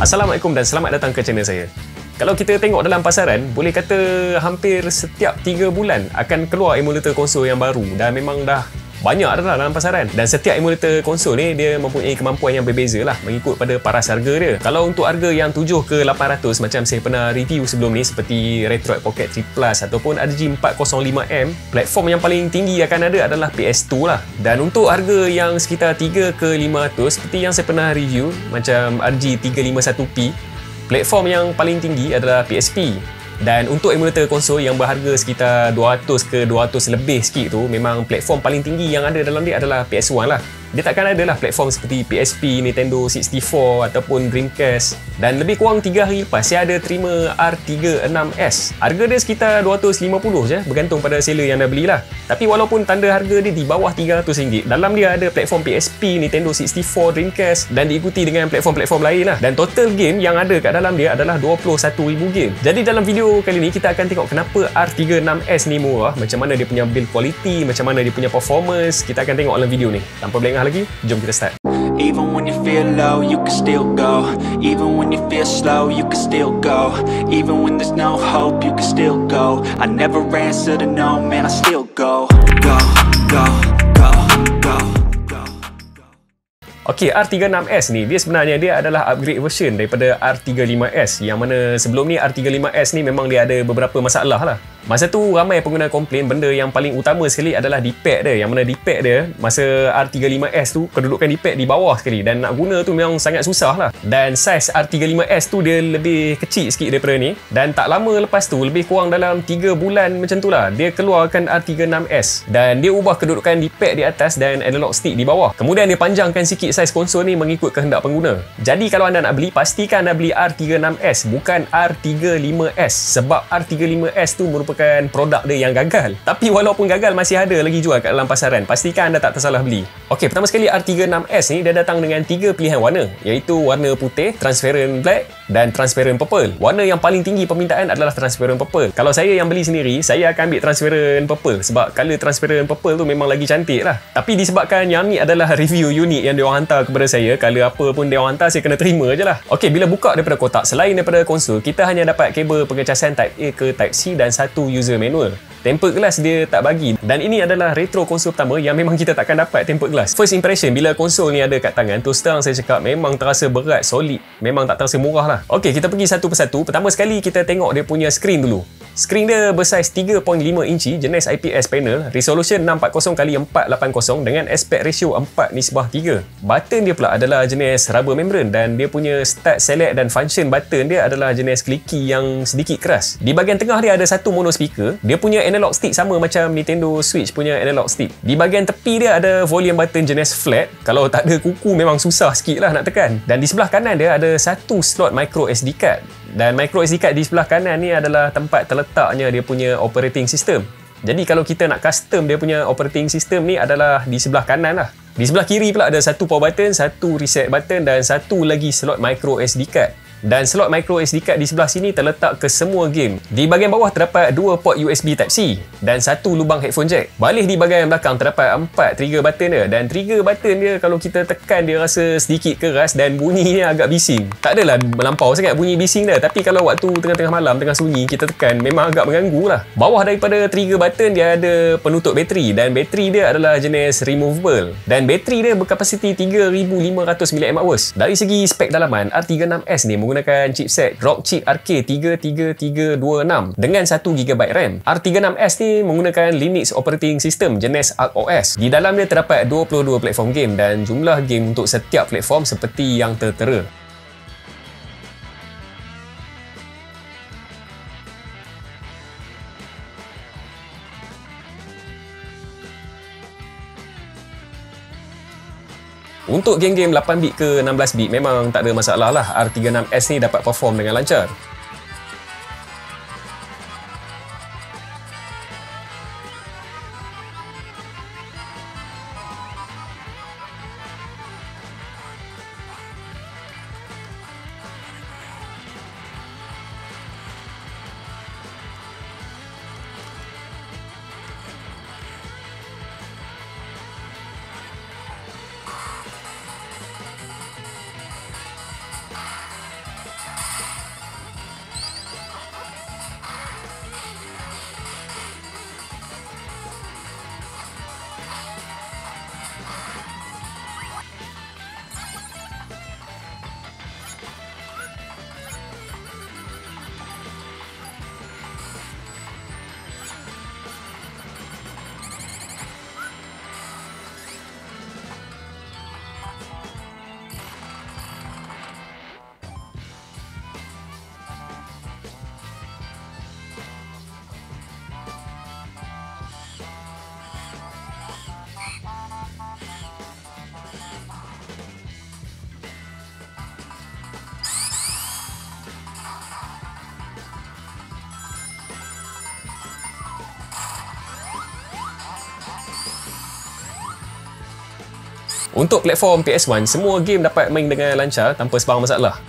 Assalamualaikum dan selamat datang ke channel saya. Kalau kita tengok dalam pasaran, boleh kata hampir setiap 3 bulan akan keluar emulator konsol yang baru dan memang dah banyak dah dalam pasaran. Dan setiap emulator konsol ni dia mempunyai kemampuan yang berbeza lah mengikut pada paras harga dia. Kalau untuk harga yang 7 ke 800 macam saya pernah review sebelum ni seperti Retroid Pocket 3 Plus ataupun RG 405M, platform yang paling tinggi akan ada adalah PS2 lah. Dan untuk harga yang sekitar 3 ke 500 seperti yang saya pernah review macam RG 351P, platform yang paling tinggi adalah PSP. Dan untuk emulator konsol yang berharga sekitar 200 ke 200 lebih sikit tu, memang platform paling tinggi yang ada dalam dia adalah PS1 lah. Dia takkan ada lah platform seperti PSP, Nintendo 64 ataupun Dreamcast. Dan lebih kurang 3 hari lepas saya ada terima R36S. Harga dia sekitar 250 je, bergantung pada seller yang dah belilah. Tapi walaupun tanda harga dia di bawah RM300, dalam dia ada platform PSP, Nintendo 64, Dreamcast dan diikuti dengan platform-platform lain lah. Dan total game yang ada kat dalam dia adalah 21,000 game. Jadi dalam video kali ni kita akan tengok kenapa R36S ni murah, macam mana dia punya build quality, macam mana dia punya performance. Kita akan tengok dalam video ni. Tanpa berlengah lagi, jom kita start. Even when you feel low, you can still go. Even when you feel slow, you can still go. Even when there's no hope, you can still go. I never answer to no, man, I still go. Go, go, go, go, go. Okey, R36S ni dia sebenarnya dia adalah upgrade version daripada R35S, yang mana sebelum ni R35S ni memang dia ada beberapa masalah lah. Masa tu ramai pengguna komplain benda yang paling utama sekali adalah D-pad dia, yang mana D-pad dia masa R35S tu kedudukan D-pad di bawah sekali dan nak guna tu memang sangat susah lah. Dan saiz R35S tu dia lebih kecil sikit daripada ni, dan tak lama lepas tu, lebih kurang dalam 3 bulan macam tu lah, dia keluarkan R36S dan dia ubah kedudukan D-pad di atas dan analog stick di bawah. Kemudian dia panjangkan sikit saiz konsol ni mengikut kehendak pengguna. Jadi kalau anda nak beli, pastikan anda beli R36S bukan R35S, sebab R35S tu merupakan produk dia yang gagal. Tapi walaupun gagal, masih ada lagi jual kat dalam pasaran. Pastikan anda tak tersalah beli. Okey, pertama sekali R36S ni dia datang dengan 3 pilihan warna, iaitu warna putih, transparent black dan transparent purple. Warna yang paling tinggi permintaan adalah transparent purple. Kalau saya yang beli sendiri, saya akan ambil transparent purple sebab color transparent purple tu memang lagi cantik lah. Tapi disebabkan yang ni adalah review unik yang diorang hantar kepada saya, color apa pun diorang hantar, saya kena terima je lah. Okey, bila buka daripada kotak, selain daripada konsol, kita hanya dapat kabel pengecasan Type A ke Type C dan satu user manual. Tempered glass dia tak bagi, dan ini adalah retro konsol pertama yang memang kita takkan dapat tempered glass. First impression bila konsol ni ada kat tangan, terus terang saya cakap memang terasa berat, solid, memang tak terasa murah lah. Okey, kita pergi satu persatu. Pertama sekali kita tengok dia punya screen dulu. Screen dia bersaiz 3.5 inci, jenis IPS panel, resolution 640x480 dengan aspect ratio 4:3. Button dia pula adalah jenis rubber membrane dan dia punya start, select dan function button dia adalah jenis clicky yang sedikit keras. Di bahagian tengah dia ada satu mono speaker. Dia punya analog stick sama macam Nintendo Switch punya analog stick. Di bahagian tepi dia ada volume button jenis flat. Kalau tak ada kuku memang susah sikit lah nak tekan. Dan di sebelah kanan dia ada satu slot micro SD card. Dan micro SD card di sebelah kanan ni adalah tempat terletaknya dia punya operating system. Jadi kalau kita nak custom dia punya operating system ni adalah di sebelah kanan lah. Di sebelah kiri pula ada satu power button, satu reset button dan satu lagi slot micro SD card. Dan slot micro SD card di sebelah sini terletak ke semua game. Di bahagian bawah terdapat 2 port USB Type-C dan satu lubang headphone jack. Balik di bahagian belakang terdapat 4 trigger button dia, dan trigger button dia kalau kita tekan dia rasa sedikit keras dan bunyinya agak bising. Tak adalah melampau sangat bunyi bising dia, tapi kalau waktu tengah-tengah malam, tengah sunyi kita tekan memang agak mengganggu lah. Bawah daripada trigger button dia ada penutup bateri, dan bateri dia adalah jenis removable, dan bateri dia berkapasiti 3500 mAh. Dari segi spek dalaman, R36S ni menggunakan chipset Rockchip RK33326 dengan 1GB RAM. R36S ni menggunakan Linux operating system jenis ArcOS. Di dalam dia terdapat 22 platform game dan jumlah game untuk setiap platform seperti yang tertera. Untuk game-game 8-bit ke 16-bit memang tak ada masalah lah, R36S ni dapat perform dengan lancar. Untuk platform PS1, semua game dapat main dengan lancar tanpa sebarang masalah.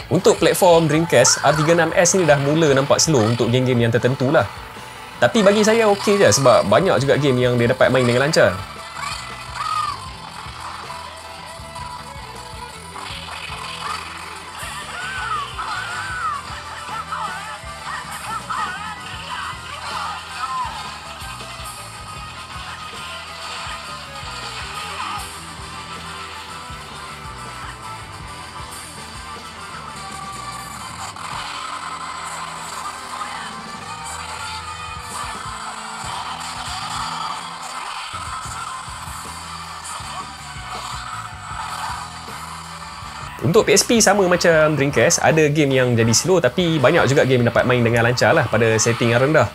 Untuk platform Dreamcast, R36S ni dah mula nampak slow untuk game-game yang tertentu lah. Tapi bagi saya okey je sebab banyak juga game yang dia dapat main dengan lancar. Untuk PSP sama macam Dreamcast, ada game yang jadi slow tapi banyak juga game yang dapat main dengan lancar lah pada setting yang rendah.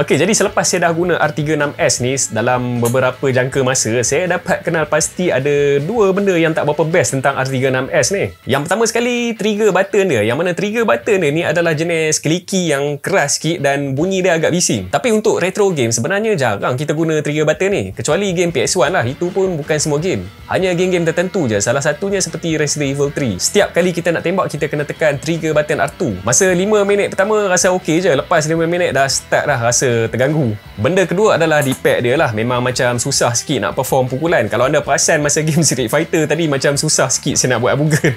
Okey, jadi selepas saya dah guna R36S ni dalam beberapa jangka masa, saya dapat kenal pasti ada dua benda yang tak berapa best tentang R36S ni. Yang pertama sekali, trigger button dia. Yang mana trigger button dia ni adalah jenis kliki yang keras sikit dan bunyi dia agak bising. Tapi untuk retro game sebenarnya jarang kita guna trigger button ni. Kecuali game PS1 lah, itu pun bukan semua game. Hanya game-game tertentu je. Salah satunya seperti Resident Evil 3. Setiap kali kita nak tembak, kita kena tekan trigger button R2. Masa 5 minit pertama rasa okey je. Lepas 5 minit dah start dah rasa terganggu. Benda kedua adalah D-pad dia lah. Memang macam susah sikit nak perform pukulan. Kalau anda perasan masa game Street Fighter tadi, macam susah sikit saya nak buat abugan.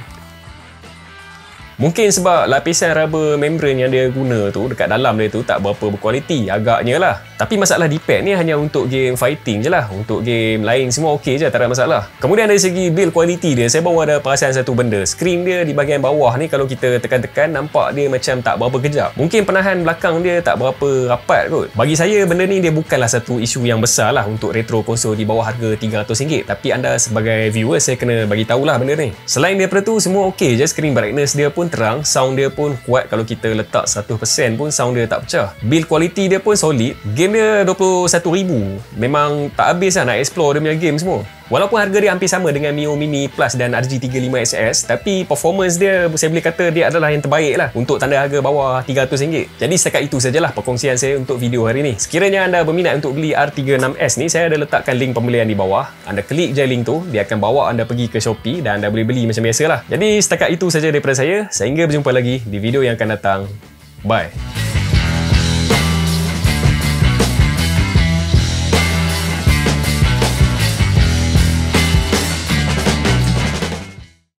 Mungkin sebab lapisan rubber membrane yang dia guna tu dekat dalam dia tu tak berapa berkualiti agaknya lah. Tapi masalah D-pad ni hanya untuk game fighting je lah. Untuk game lain semua okey je, tak ada masalah. Kemudian dari segi build quality dia, saya baru ada perasan satu benda. Skrin dia di bahagian bawah ni kalau kita tekan-tekan nampak dia macam tak berapa kejap. Mungkin penahan belakang dia tak berapa rapat kot. Bagi saya benda ni dia bukanlah satu isu yang besar lah untuk retro konsol di bawah harga RM300. Tapi anda sebagai viewer saya kena bagi tahulah benda ni. Selain daripada tu semua okey je. Screen brightness dia pun terang, sound dia pun kuat. Kalau kita letak 100% pun sound dia tak pecah. Build quality dia pun solid. Game dia 21,000. Memang tak habis lah nak explore dia punya game semua. Walaupun harga dia hampir sama dengan Mio Mini Plus dan RG35SS, tapi performance dia saya boleh kata dia adalah yang terbaik lah untuk tanda harga bawah RM300. Jadi setakat itu sajalah perkongsian saya untuk video hari ni. Sekiranya anda berminat untuk beli R36S ni, saya ada letakkan link pembelian di bawah. Anda klik je link tu, dia akan bawa anda pergi ke Shopee dan anda boleh beli macam biasa lah. Jadi setakat itu saja daripada saya. Sehingga berjumpa lagi di video yang akan datang. Bye.